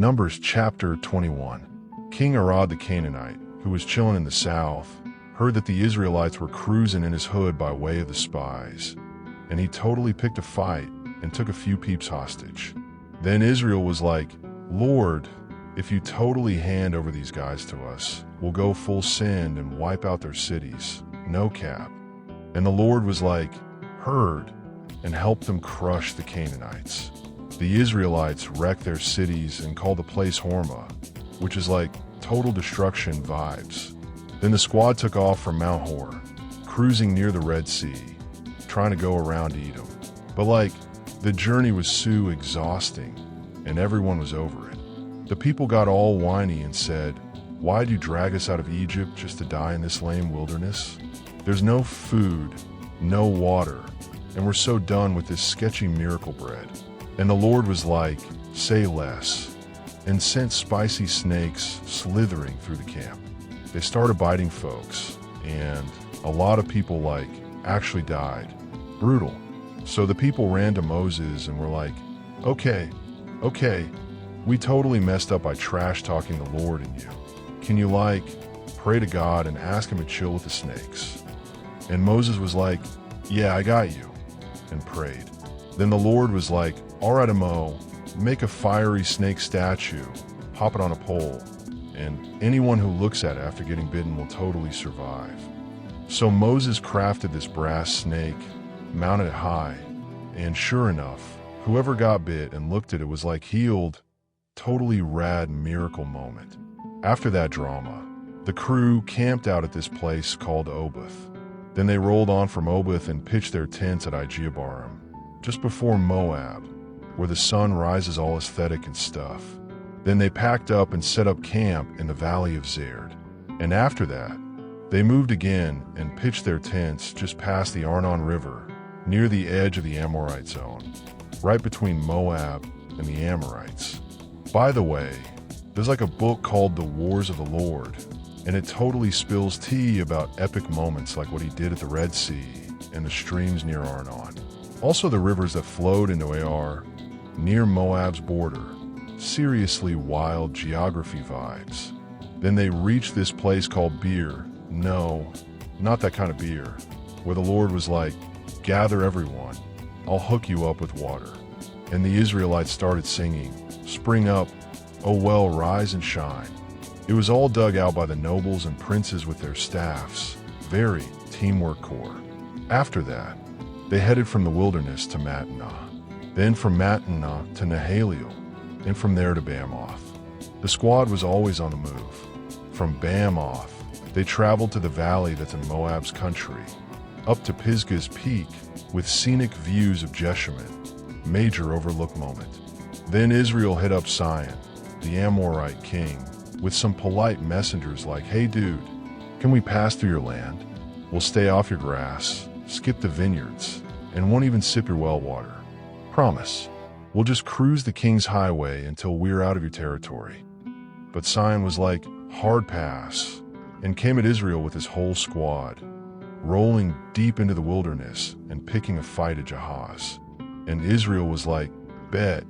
Numbers chapter 21. King Arad the Canaanite, who was chilling in the south, heard that the Israelites were cruising in his hood by way of the spies, and he totally picked a fight and took a few peeps hostage. Then Israel was like, "Lord, if you totally hand over these guys to us, we'll go full send and wipe out their cities, no cap." And the Lord was like, "Heard," and helped them crush the Canaanites. The Israelites wrecked their cities and called the place Hormah, which is like total destruction vibes. Then the squad took off from Mount Hor, cruising near the Red Sea, trying to go around Edom. But the journey was so exhausting, and everyone was over it. The people got all whiny and said, "Why'd you drag us out of Egypt just to die in this lame wilderness? There's no food, no water, and we're so done with this sketchy miracle bread." And the Lord was like, "Say less," and sent spicy snakes slithering through the camp. They started biting folks, and a lot of people actually died. Brutal. So the people ran to Moses and were like, okay, we totally messed up by trash talking the Lord and you. Can you pray to God and ask him to chill with the snakes? And Moses was like, "Yeah, I got you," and prayed. Then the Lord was like, "All right, Mo, make a fiery snake statue, pop it on a pole, and anyone who looks at it after getting bitten will totally survive." So Moses crafted this brass snake, mounted it high, and sure enough, whoever got bit and looked at it was healed. Totally rad miracle moment. After that drama, the crew camped out at this place called Oboth. Then they rolled on from Oboth and pitched their tents at Ijeabarim, just before Moab, where the sun rises all aesthetic and stuff. Then they packed up and set up camp in the valley of Zerd. And after that, they moved again and pitched their tents just past the Arnon River, near the edge of the Amorite zone, right between Moab and the Amorites. By the way, there's a book called The Wars of the Lord, and it totally spills tea about epic moments like what he did at the Red Sea and the streams near Arnon. Also the rivers that flowed into Ar, near Moab's border. Seriously wild geography vibes. Then they reached this place called Beer. No, not that kind of beer. Where the Lord was like, "Gather everyone, I'll hook you up with water." And the Israelites started singing, "Spring up, oh well, rise and shine." It was all dug out by the nobles and princes with their staffs. Very teamwork core. After that, they headed from the wilderness to Mattanah, then from Mattanah to Nahaliel, and from there to Bamoth. The squad was always on the move. From Bamoth, they traveled to the valley that's in Moab's country, up to Pisgah's peak with scenic views of Jeshimon, major overlook moment. Then Israel hit up Sihon, the Amorite king, with some polite messengers like, "Hey dude, can we pass through your land? We'll stay off your grass, skip the vineyards, and won't even sip your well water. Promise, we'll just cruise the king's highway until we're out of your territory." But Sihon was like, "Hard pass," and came at Israel with his whole squad, rolling deep into the wilderness and picking a fight at Jahaz. And Israel was like, "Bet,"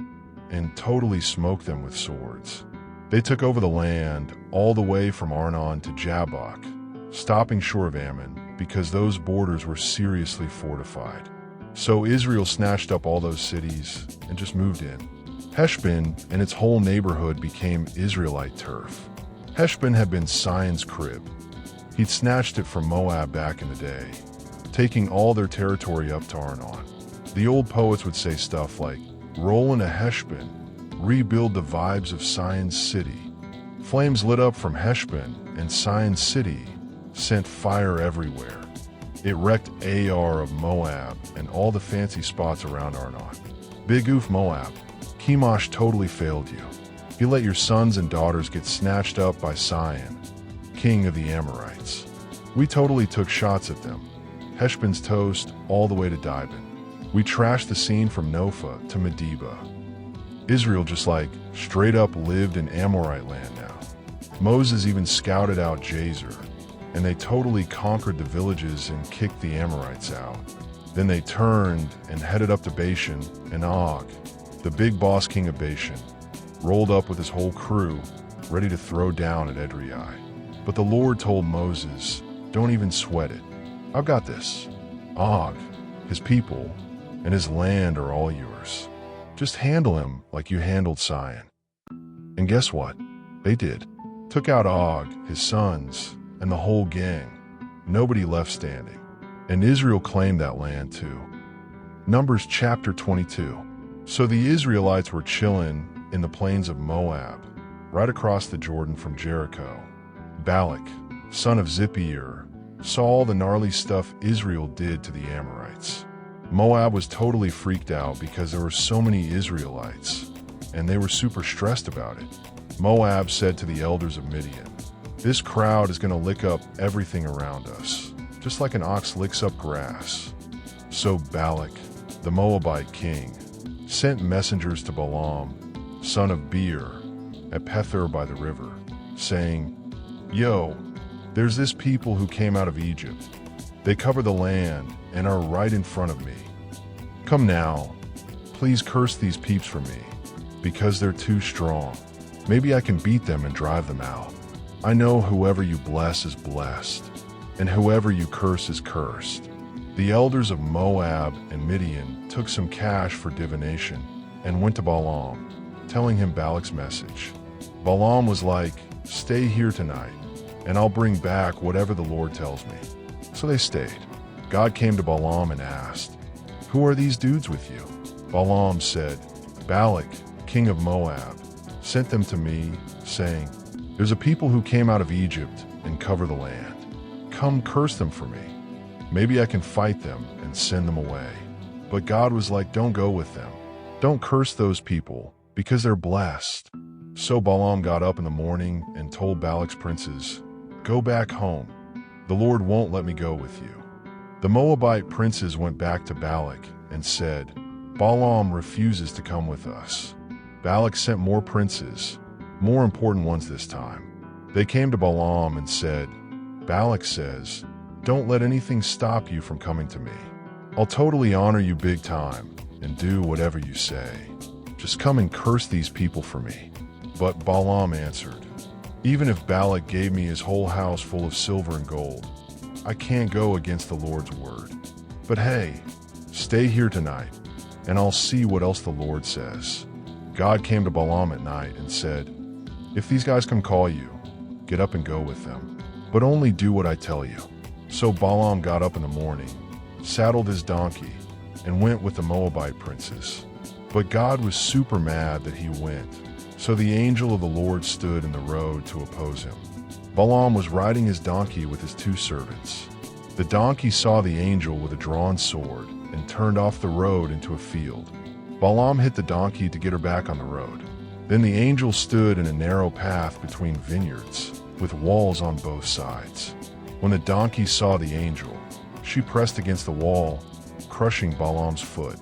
and totally smoked them with swords. They took over the land all the way from Arnon to Jabbok, stopping short of Ammon because those borders were seriously fortified. So Israel snatched up all those cities and just moved in. Heshbon and its whole neighborhood became Israelite turf. Heshbon had been Sihon's crib. He'd snatched it from Moab back in the day, taking all their territory up to Arnon. The old poets would say stuff like, "Roll into Heshbon, rebuild the vibes of Sihon's city." Flames lit up from Heshbon, and Sihon's city sent fire everywhere. It wrecked Ar of Moab and all the fancy spots around Arnon. Big oof Moab, Chemosh totally failed you. He let your sons and daughters get snatched up by Sihon, king of the Amorites. We totally took shots at them. Heshbon's toast all the way to Dibon. We trashed the scene from Nophah to Medeba. Israel just straight up lived in Amorite land now. Moses even scouted out Jazer, and they totally conquered the villages and kicked the Amorites out. Then they turned and headed up to Bashan and Og, the big boss king of Bashan. rolled up with his whole crew, ready to throw down at Edrei. But the Lord told Moses, "Don't even sweat it. I've got this. Og, his people, and his land are all yours. Just handle him like you handled Sihon." And guess what? They did. Took out Og, his sons, and the whole gang. Nobody left standing. And Israel claimed that land too. Numbers chapter 22. So the Israelites were chilling in the plains of Moab, right across the Jordan from Jericho. Balak, son of Zippor, saw all the gnarly stuff Israel did to the Amorites. Moab was totally freaked out because there were so many Israelites, and they were super stressed about it. Moab said to the elders of Midian, "This crowd is going to lick up everything around us, just like an ox licks up grass." So Balak, the Moabite king, sent messengers to Balaam, son of Beor, at Pethor by the river, saying, "Yo, there's this people who came out of Egypt. They cover the land and are right in front of me. Come now, please curse these peeps for me, because they're too strong. Maybe I can beat them and drive them out. I know whoever you bless is blessed, and whoever you curse is cursed." The elders of Moab and Midian took some cash for divination and went to Balaam, telling him Balak's message. Balaam was like, "Stay here tonight, and I'll bring back whatever the Lord tells me." So they stayed. God came to Balaam and asked, "Who are these dudes with you?" Balaam said, "Balak, king of Moab, sent them to me, saying, 'There's a people who came out of Egypt and cover the land. Come curse them for me. Maybe I can fight them and send them away.' But God was like, 'Don't go with them. Don't curse those people, because they're blessed.' So Balaam got up in the morning and told Balak's princes, 'Go back home. The Lord won't let me go with you.' The Moabite princes went back to Balak and said, 'Balaam refuses to come with us.' Balak sent more princes, more important ones this time. They came to Balaam and said, 'Balak says, don't let anything stop you from coming to me. I'll totally honor you big time and do whatever you say. Just come and curse these people for me.' But Balaam answered, 'Even if Balak gave me his whole house full of silver and gold, I can't go against the Lord's word. But hey, stay here tonight, and I'll see what else the Lord says.' God came to Balaam at night and said, 'If these guys come call you, get up and go with them, but only do what I tell you.' So Balaam got up in the morning, saddled his donkey, and went with the Moabite princes. But God was super mad that he went, so the angel of the Lord stood in the road to oppose him. Balaam was riding his donkey with his 2 servants. The donkey saw the angel with a drawn sword and turned off the road into a field. Balaam hit the donkey to get her back on the road. Then the angel stood in a narrow path between vineyards, with walls on both sides. When the donkey saw the angel, she pressed against the wall, crushing Balaam's foot.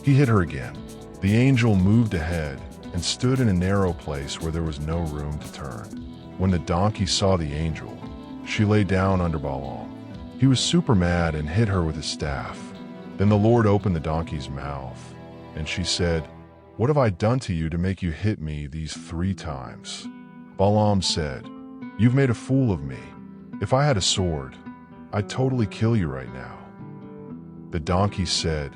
He hit her again. The angel moved ahead and stood in a narrow place where there was no room to turn. When the donkey saw the angel, she lay down under Balaam. He was super mad and hit her with his staff. Then the Lord opened the donkey's mouth, and she said, "What have I done to you to make you hit me these 3 times?" Balaam said, "You've made a fool of me. If I had a sword, I'd totally kill you right now." The donkey said,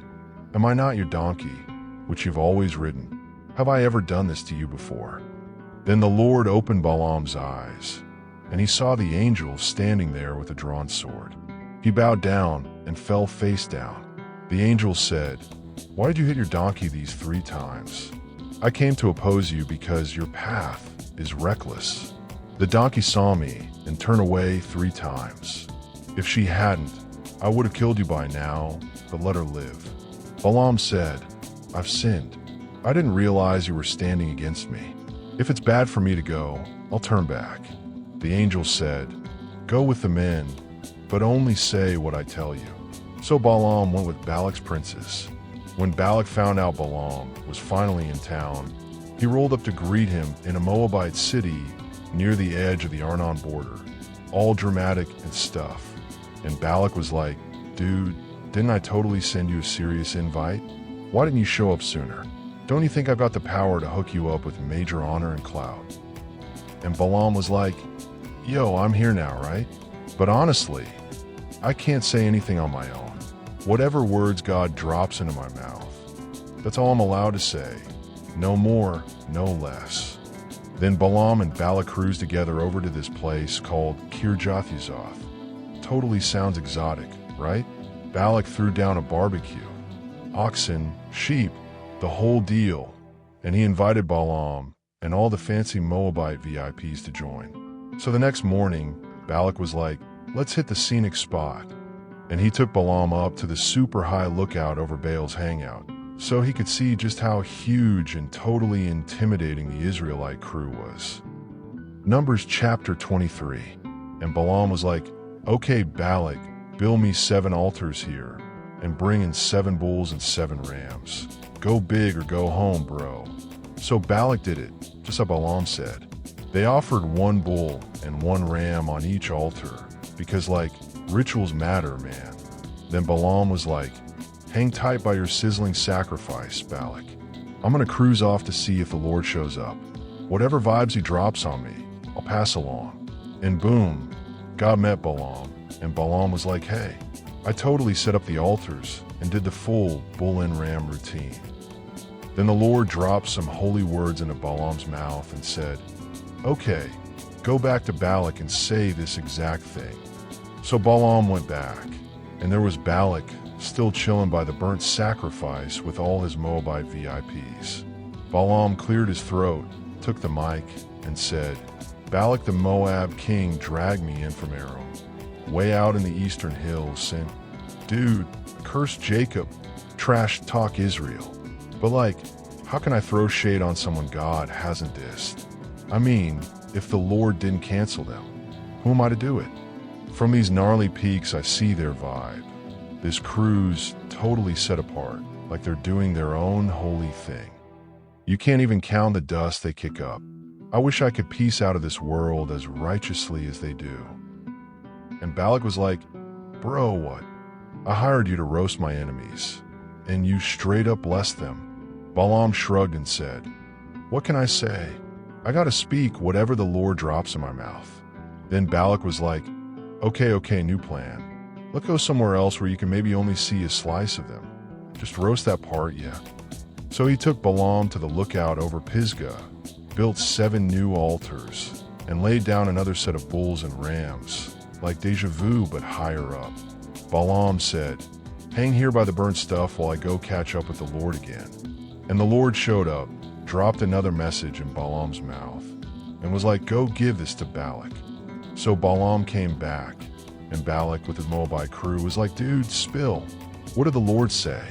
"Am I not your donkey, which you've always ridden? Have I ever done this to you before?" Then the Lord opened Balaam's eyes, and he saw the angel standing there with a drawn sword. He bowed down and fell face down. The angel said, "Why did you hit your donkey these 3 times? I came to oppose you because your path is reckless. The donkey saw me and turned away 3 times. If she hadn't, I would have killed you by now, but let her live." Balaam said, "I've sinned. I didn't realize you were standing against me. If it's bad for me to go, I'll turn back." The angel said, "Go with the men, but only say what I tell you." So Balaam went with Balak's princes. When Balak found out Balaam was finally in town, he rolled up to greet him in a Moabite city near the edge of the Arnon border, all dramatic and stuff. And Balak was like, "Dude, didn't I totally send you a serious invite? Why didn't you show up sooner? Don't you think I've got the power to hook you up with major honor and clout? And Balaam was like, yo, I'm here now, right? But honestly, I can't say anything on my own. Whatever words God drops into my mouth, that's all I'm allowed to say. No more, no less. Then Balaam and Balak cruised together over to this place called Kirjath-Uzoth. Totally sounds exotic, right? Balak threw down a barbecue. Oxen, sheep, the whole deal. And he invited Balaam and all the fancy Moabite VIPs to join. So the next morning, Balak was like, let's hit the scenic spot. And he took Balaam up to the super high lookout over Baal's hangout, so he could see just how huge and totally intimidating the Israelite crew was. Numbers chapter 23. And Balaam was like, okay, Balak, build me 7 altars here, and bring in 7 bulls and 7 rams. Go big or go home, bro. So Balak did it, just like Balaam said. They offered 1 bull and 1 ram on each altar, because rituals matter, man. Then Balaam was like, hang tight by your sizzling sacrifice, Balak. I'm gonna cruise off to see if the Lord shows up. Whatever vibes he drops on me, I'll pass along. And boom, God met Balaam, and Balaam was like, hey, I totally set up the altars and did the full bull and ram routine. Then the Lord dropped some holy words into Balaam's mouth and said, okay, go back to Balak and say this exact thing. So Balaam went back, and there was Balak still chilling by the burnt sacrifice with all his Moabite VIPs. Balaam cleared his throat, took the mic, and said, Balak the Moab king dragged me in from Aram, way out in the eastern hills, and, dude, curse Jacob, trash talk Israel. But how can I throw shade on someone God hasn't dissed? I mean, if the Lord didn't cancel them, who am I to do it? From these gnarly peaks I see their vibe. This crew's totally set apart, like they're doing their own holy thing. You can't even count the dust they kick up. I wish I could piece out of this world as righteously as they do. And Balak was like, bro, what? I hired you to roast my enemies, and you straight up blessed them. Balaam shrugged and said, what can I say? I gotta speak whatever the Lord drops in my mouth. Then Balak was like, okay, new plan. Let's go somewhere else where you can maybe only see a slice of them. Just roast that part, yeah. So he took Balaam to the lookout over Pisgah, built 7 new altars, and laid down another set of bulls and rams, like deja vu but higher up. Balaam said, hang here by the burnt stuff while I go catch up with the Lord again. And the Lord showed up, dropped another message in Balaam's mouth, and was like, go give this to Balak. So Balaam came back, and Balak with his Moabite crew was like, dude, spill. What did the Lord say?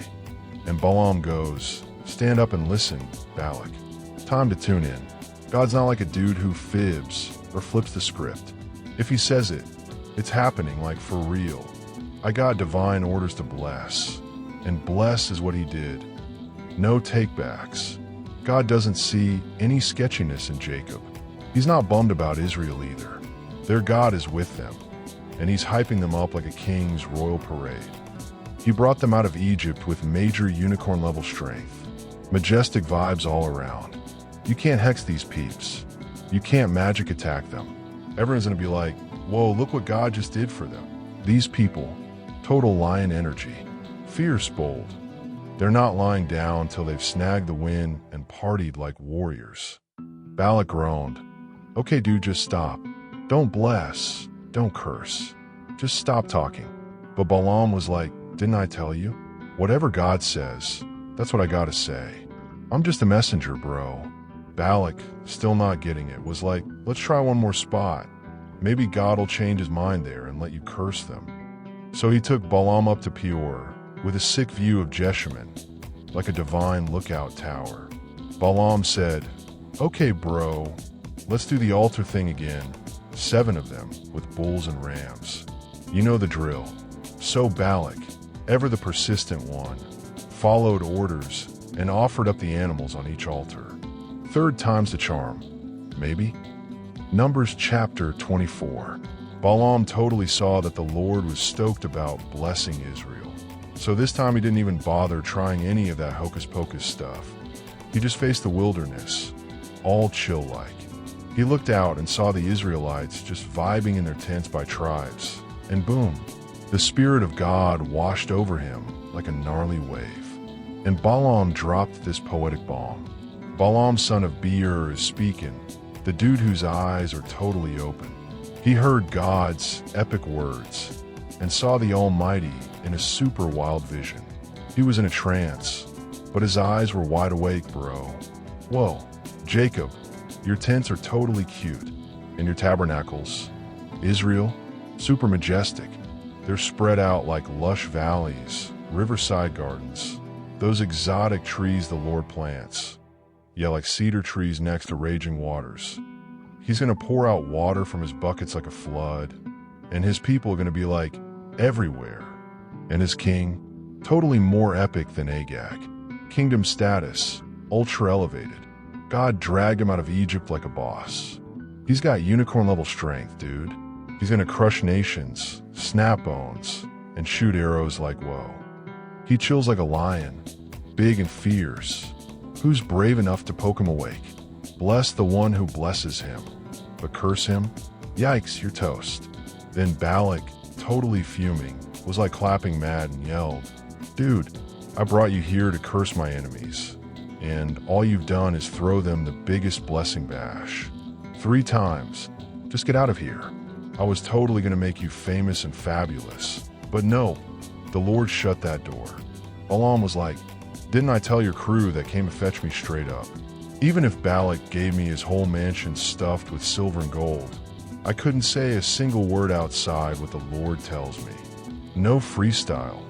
And Balaam goes, stand up and listen, Balak. Time to tune in. God's not like a dude who fibs or flips the script. If he says it, it's happening, for real. I got divine orders to bless, and bless is what he did. No takebacks. God doesn't see any sketchiness in Jacob. He's not bummed about Israel either. Their God is with them, and he's hyping them up like a king's royal parade. He brought them out of Egypt with major unicorn-level strength, majestic vibes all around. You can't hex these peeps. You can't magic attack them. Everyone's gonna be like, whoa, look what God just did for them. These people, total lion energy, fierce bold. They're not lying down till they've snagged the win and partied like warriors. Balak groaned, okay, dude, just stop. Don't bless, don't curse. Just stop talking. But Balaam was like, didn't I tell you? Whatever God says, that's what I gotta say. I'm just a messenger, bro. Balak, still not getting it, was like, let's try one more spot. Maybe God will change his mind there and let you curse them. So he took Balaam up to Peor with a sick view of Jeshimon, like a divine lookout tower. Balaam said, okay, bro, let's do the altar thing again. 7 of them with bulls and rams. You know the drill. So Balak, ever the persistent one, followed orders and offered up the animals on each altar. 3rd time's the charm, maybe? Numbers chapter 24. Balaam totally saw that the Lord was stoked about blessing Israel. So this time he didn't even bother trying any of that hocus pocus stuff. He just faced the wilderness, all chill-like. He looked out and saw the Israelites just vibing in their tents by tribes, and boom, the Spirit of God washed over him like a gnarly wave. And Balaam dropped this poetic bomb. Balaam, son of Beor, is speaking, the dude whose eyes are totally open. He heard God's epic words and saw the Almighty in a super wild vision. He was in a trance, but his eyes were wide awake, bro. Whoa, Jacob, your tents are totally cute, and your tabernacles, Israel, super majestic. They're spread out like lush valleys, riverside gardens, those exotic trees the Lord plants. Yeah, like cedar trees next to raging waters. He's gonna pour out water from his buckets like a flood, and his people are gonna be like everywhere. And his king, totally more epic than Agag. Kingdom status, ultra elevated. God dragged him out of Egypt like a boss. He's got unicorn-level strength, dude. He's gonna crush nations, snap bones, and shoot arrows like whoa. He chills like a lion, big and fierce. Who's brave enough to poke him awake? Bless the one who blesses him, but curse him? Yikes, you're toast. Then Balak, totally fuming, was like clapping mad and yelled, dude, I brought you here to curse my enemies, and all you've done is throw them the biggest blessing bash. 3 times. Just get out of here. I was totally gonna make you famous and fabulous. But no, the Lord shut that door. Balaam was like, didn't I tell your crew that came to fetch me straight up? Even if Balak gave me his whole mansion stuffed with silver and gold, I couldn't say a single word outside what the Lord tells me. No freestyle.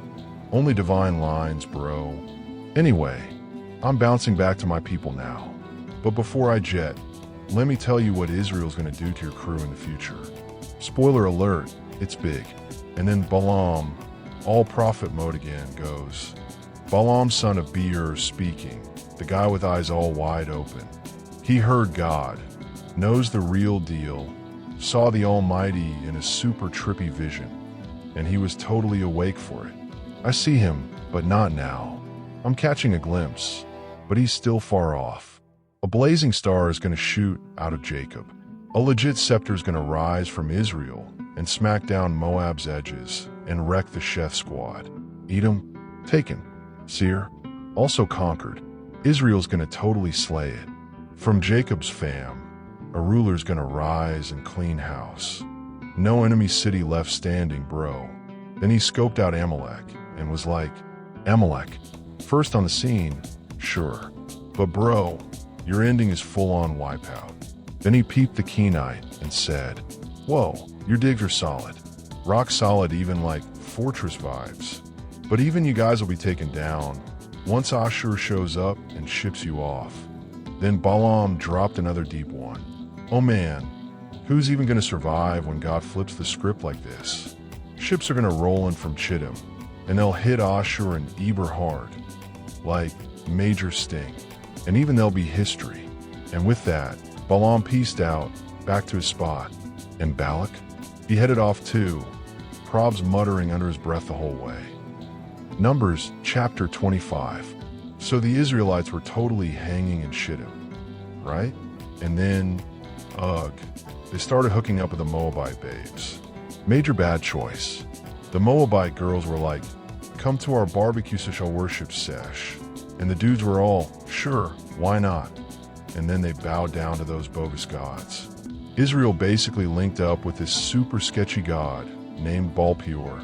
Only divine lines, bro. Anyway, I'm bouncing back to my people now. But before I jet, let me tell you what Israel's gonna do to your crew in the future. Spoiler alert, it's big. And then Balaam, all prophet mode again, goes. Balaam, son of Beor, speaking, the guy with eyes all wide open. He heard God, knows the real deal, saw the Almighty in a super trippy vision, and he was totally awake for it. I see him, but not now. I'm catching a glimpse, but he's still far off. A blazing star is going to shoot out of Jacob. A legit scepter is going to rise from Israel and smack down Moab's edges and wreck the Sheth squad. Edom, taken. Seir, also conquered. Israel's going to totally slay it. From Jacob's fam, a ruler's going to rise and clean house. No enemy city left standing, bro. Then he scoped out Amalek and was like, Amalek, first on the scene, sure. But bro, your ending is full-on wipeout. Then he peeped the Kenite and said, whoa, your digs are solid. Rock solid, even like fortress vibes. But even you guys will be taken down once Ashur shows up and ships you off. Then Balaam dropped another deep one. Oh man, who's even gonna survive when God flips the script like this? Ships are gonna roll in from Chittim, and they'll hit Ashur and Eber hard. Like, major sting. And even they'll be history. And with that, Balaam pieced out, back to his spot. And Balak? He headed off too, Probs muttering under his breath the whole way. Numbers chapter 25. So the Israelites were totally hanging in Shittim, right? And then, they started hooking up with the Moabite babes. Major bad choice. The Moabite girls were like, come to our barbecue social worship sesh. And the dudes were all, sure, why not? And then they bowed down to those bogus gods. Israel basically linked up with this super sketchy god named Balpeor,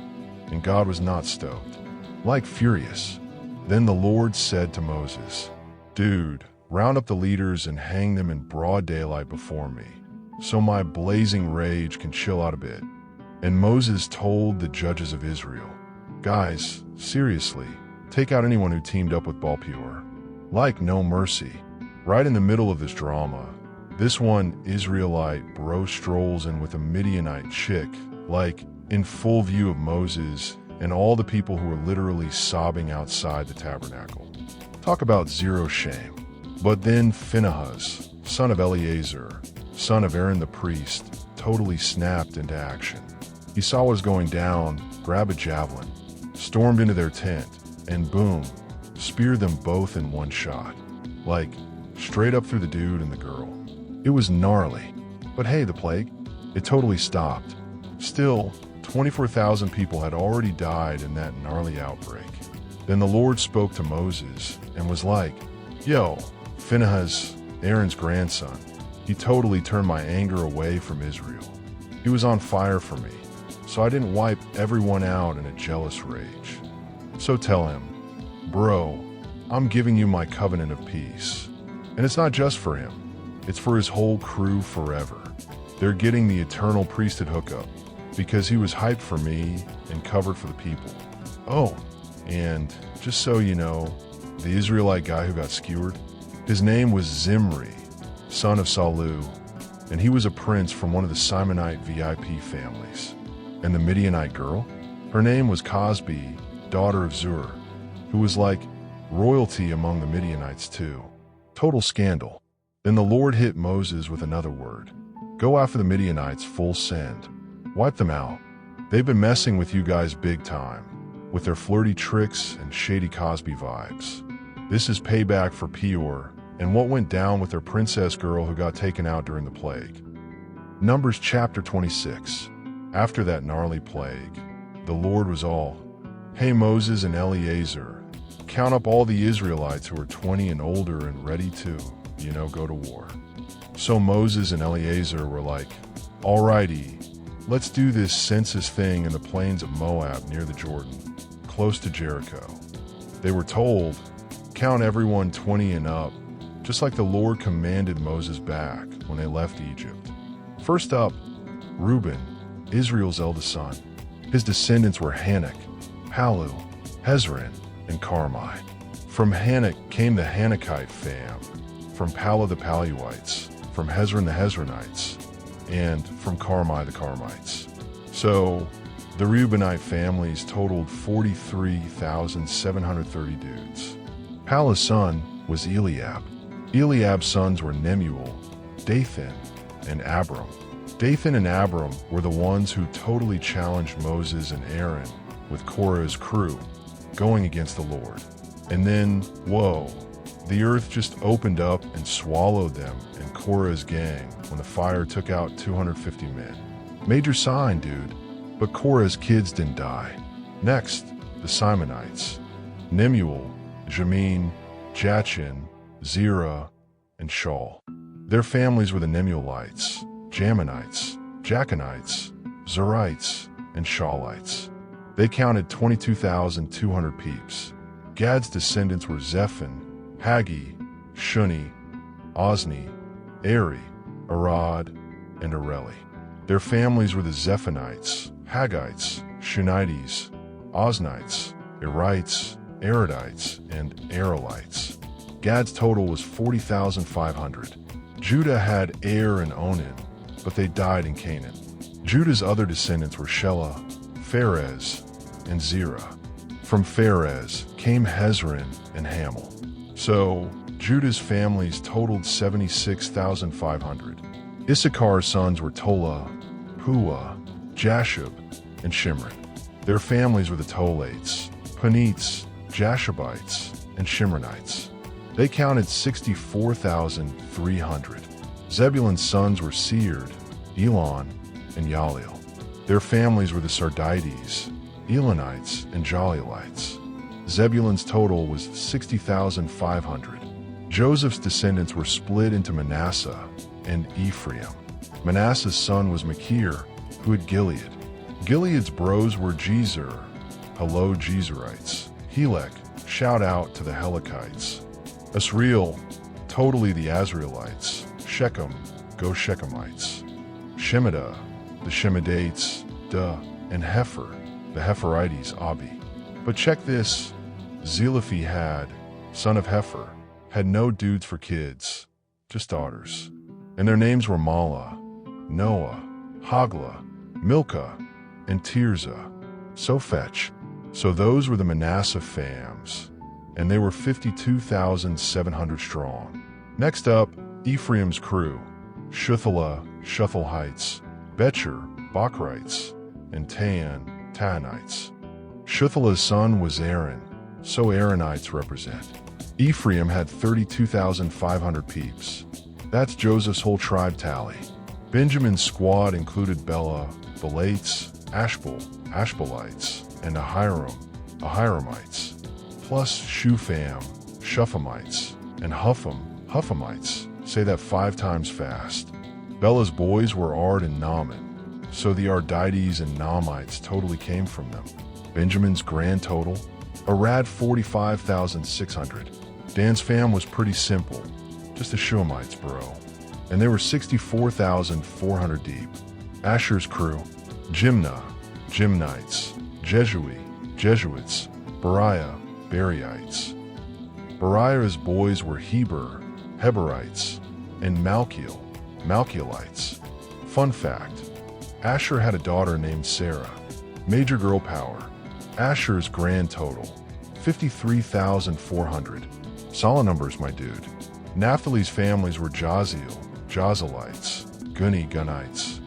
and God was not stoked. Like furious. Then the Lord said to Moses, dude, round up the leaders and hang them in broad daylight before me, so my blazing rage can chill out a bit. And Moses told the judges of Israel, guys, seriously, take out anyone who teamed up with Balpeor. Like no mercy. Right in the middle of this drama, this one Israelite bro strolls in with a Midianite chick, like in full view of Moses and all the people who were literally sobbing outside the tabernacle. Talk about zero shame. But then Phinehas, son of Eleazar, son of Aaron the priest, totally snapped into action. He saw what was going down, grabbed a javelin, stormed into their tent, and boom, speared them both in one shot. Like, straight up through the dude and the girl. It was gnarly. But hey, the plague, it totally stopped. Still, 24,000 people had already died in that gnarly outbreak. Then the Lord spoke to Moses and was like, "Yo, Phinehas, Aaron's grandson, he totally turned my anger away from Israel. He was on fire for me, so I didn't wipe everyone out in a jealous rage. So tell him, bro, I'm giving you my covenant of peace. And it's not just for him, it's for his whole crew forever. They're getting the eternal priesthood hookup because he was hyped for me and covered for the people. Oh, and just so you know, the Israelite guy who got skewered, his name was Zimri, son of Salu, and he was a prince from one of the Simonite VIP families. And the Midianite girl, her name was Cosbi, daughter of Zur, who was like royalty among the Midianites too. Total scandal. Then the Lord hit Moses with another word. Go after the Midianites full send. Wipe them out. They've been messing with you guys big time, with their flirty tricks and shady Cosby vibes. This is payback for Peor and what went down with their princess girl who got taken out during the plague. Numbers chapter 26. After that gnarly plague, the Lord was all, "Hey Moses and Eleazar, count up all the Israelites who are 20 and older and ready to, go to war." So Moses and Eleazar were like, "Alrighty, let's do this census thing in the plains of Moab near the Jordan, close to Jericho." They were told, "Count everyone 20 and up, just like the Lord commanded Moses back when they left Egypt." First up, Reuben, Israel's eldest son. His descendants were Hanok, Palu, Hezron, and Carmi. From Hanok came the Hanokite fam, from Palu the Paluites, from Hezron the Hezronites, and from Carmi the Carmites. So, the Reubenite families totaled 43,730 dudes. Palu's son was Eliab. Eliab's sons were Nemuel, Dathan, and Abram. Dathan and Abram were the ones who totally challenged Moses and Aaron with Korah's crew, going against the Lord. And then, whoa, the earth just opened up and swallowed them and Korah's gang when the fire took out 250 men. Major sign, dude. But Korah's kids didn't die. Next, the Simonites. Nemuel, Jamin, Jachin, Zerah, and Shaul. Their families were the Nemuelites, Jaminites, Jachanites, Zerites, and Shaulites. They counted 22,200 peeps. Gad's descendants were Zephon, Haggi, Shuni, Ozni, Eri, Arad, and Areli. Their families were the Zephonites, Haggites, Shunites, Oznites, Erites, Aradites, and Arelites. Gad's total was 40,500. Judah had Er and Onan, but they died in Canaan. Judah's other descendants were Shelah, Pharez, and Zerah. From Pharez came Hezron and Hamel. So, Judah's families totaled 76,500. Issachar's sons were Tola, Puah, Jashub, and Shimron. Their families were the Tolates, Punites, Jashubites, and Shimronites. They counted 64,300. Zebulun's sons were Seir, Elon, and Yalil. Their families were the Sardites, Elonites, and Jalielites. Zebulun's total was 60,500. Joseph's descendants were split into Manasseh and Ephraim. Manasseh's son was Machir, who had Gilead. Gilead's bros were Jezer, hello Jezerites. Helek, shout out to the Helekites. Asriel, totally the Azraelites. Shechem, go Shechemites. Shemida, the Shemidates, and Hefer, the Heferites, Abi. But check this, Zelophehad, son of Hefer, had no dudes for kids, just daughters. And their names were Mala, Noah, Hagla, Milcah, and Tirzah. So fetch. So those were the Manasseh fams, and they were 52,700 strong. Next up, Ephraim's crew, Shuthelah, Shuthelhites, Becher, Bachrites, and Tan, Taanites. Shuthelah's son was Aaron, so Aaronites represent. Ephraim had 32,500 peeps. That's Joseph's whole tribe tally. Benjamin's squad included Bela, Balates, Ashbel, Ashbelites, and Ahiramites, plus Shufam, Shuphamites, and Huphamites. Say that 5 times fast. Bela's boys were Ard and Naaman, so the Ardites and Naamites totally came from them. Benjamin's grand total? Arad 45,600. Dan's fam was pretty simple, just the Shuhamites, bro. And they were 64,400 deep. Asher's crew? Jimnah, Jimnites, Jesuits, Beriah, Beriites. Beriah's boys were Heber, Heberites, and Malchielites. Fun fact, Asher had a daughter named Sarah. Major girl power. Asher's grand total, 53,400. Solid numbers, my dude. Naphtali's families were Jaziel, Jazelites, Gunites,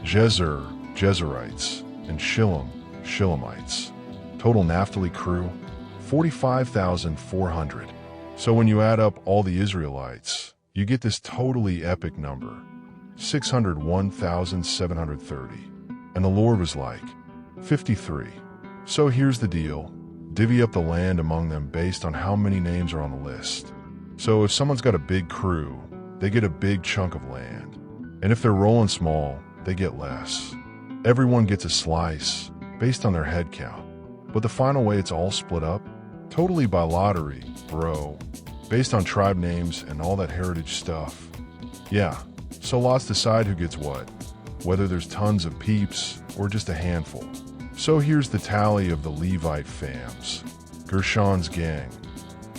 Jezerites, and Shillamites. Total Naphtali crew, 45,400. So when you add up all the Israelites, you get this totally epic number, 601,730. And the Lord was like, 53. So here's the deal. Divvy up the land among them based on how many names are on the list. So if someone's got a big crew, they get a big chunk of land. And if they're rolling small, they get less. Everyone gets a slice based on their head count. But the final way it's all split up? Totally by lottery, bro. Based on tribe names and all that heritage stuff. Yeah, so lots decide who gets what, whether there's tons of peeps or just a handful. So here's the tally of the Levite fams. Gershon's gang.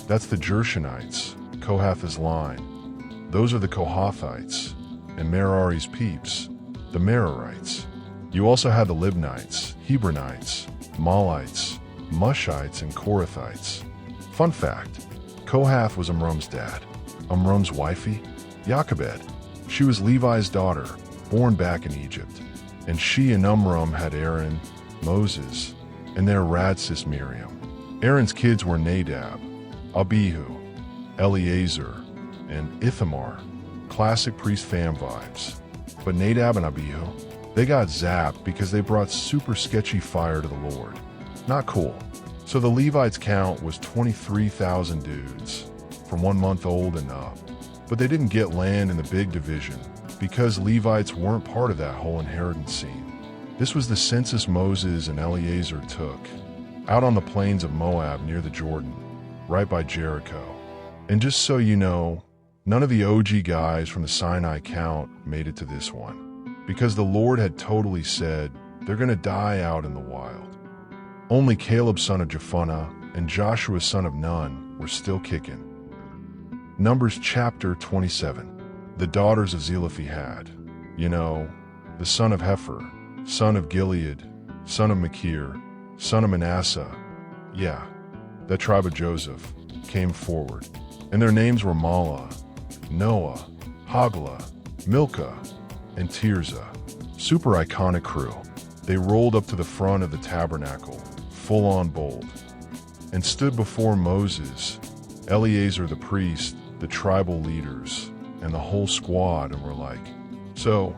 That's the Gershonites, Kohath's line. Those are the Kohathites. And Merari's peeps, the Merarites. You also had the Libnites, Hebronites, Malites, Mushites, and Korathites. Fun fact, Kohath was Amram's dad. Amram's wifey, Jochebed. She was Levi's daughter, born back in Egypt. And she and Amram had Aaron, Moses, and their rad sis Miriam. Aaron's kids were Nadab, Abihu, Eleazar, and Ithamar. Classic priest fam vibes. But Nadab and Abihu, they got zapped because they brought super sketchy fire to the Lord. Not cool. So the Levites' count was 23,000 dudes, from 1 month old and up. But they didn't get land in the big division because Levites weren't part of that whole inheritance scene. This was the census Moses and Eleazar took, out on the plains of Moab near the Jordan, right by Jericho. And just so you know, none of the OG guys from the Sinai count made it to this one, because the Lord had totally said they're going to die out in the wild. Only Caleb son of Jephunneh and Joshua son of Nun were still kicking. Numbers chapter 27. The daughters of Zelophehad. You know, the son of Hefer, son of Gilead, son of Machir, son of Manasseh. Yeah, that tribe of Joseph came forward. And their names were Mahlah, Noah, Haglah, Milcah, and Tirzah. Super iconic crew. They rolled up to the front of the tabernacle, full on bold, and stood before Moses, Eleazar the priest, the tribal leaders, and the whole squad, and were like, so,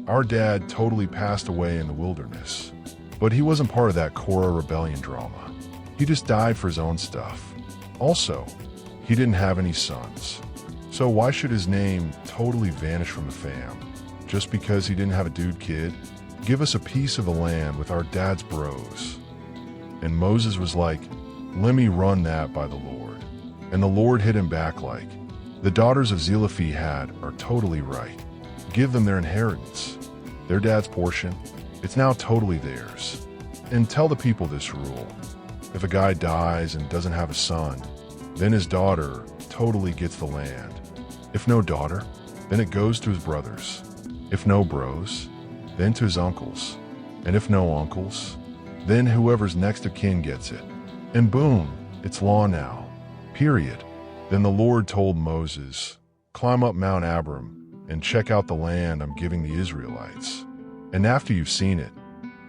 our dad totally passed away in the wilderness, but he wasn't part of that Korah rebellion drama. He just died for his own stuff. Also, he didn't have any sons. So why should his name totally vanish from the fam? Just because he didn't have a dude kid? Give us a piece of the land with our dad's bros. And Moses was like, let me run that by the Lord. And the Lord hit him back like, the daughters of Zelophehad are totally right. Give them their inheritance. Their dad's portion, it's now totally theirs. And tell the people this rule. If a guy dies and doesn't have a son, then his daughter totally gets the land. If no daughter, then it goes to his brothers. If no bros, then to his uncles. And if no uncles, then whoever's next of kin gets it. And boom, it's law now. Period. Then the Lord told Moses, climb up Mount Abarim and check out the land I'm giving the Israelites. And after you've seen it,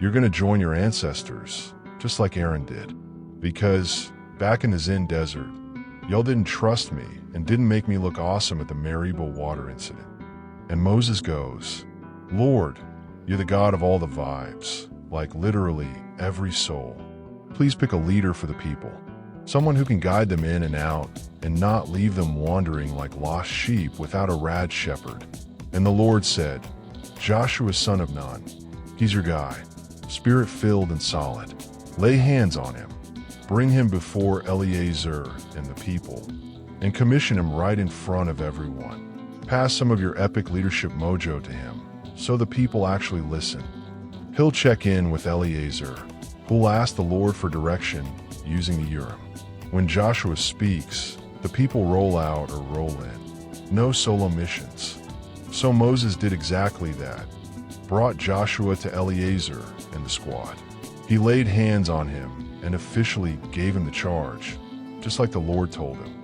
you're going to join your ancestors, just like Aaron did. Because back in the Zin desert, Y'all didn't trust me and didn't make me look awesome at the Meribah water incident. And Moses goes, Lord, you're the God of all the vibes, like literally every soul. Please pick a leader for the people, someone who can guide them in and out and not leave them wandering like lost sheep without a rad shepherd. And the Lord said, Joshua son of Nun, he's your guy, spirit-filled and solid. Lay hands on him, bring him before Eleazar and the people, and commission him right in front of everyone. Pass some of your epic leadership mojo to him, so the people actually listen. He'll check in with Eleazar, who'll ask the Lord for direction using the Urim. When Joshua speaks, the people roll out or roll in. No solo missions. So Moses did exactly that, brought Joshua to Eleazar and the squad. He laid hands on him and officially gave him the charge, just like the Lord told him.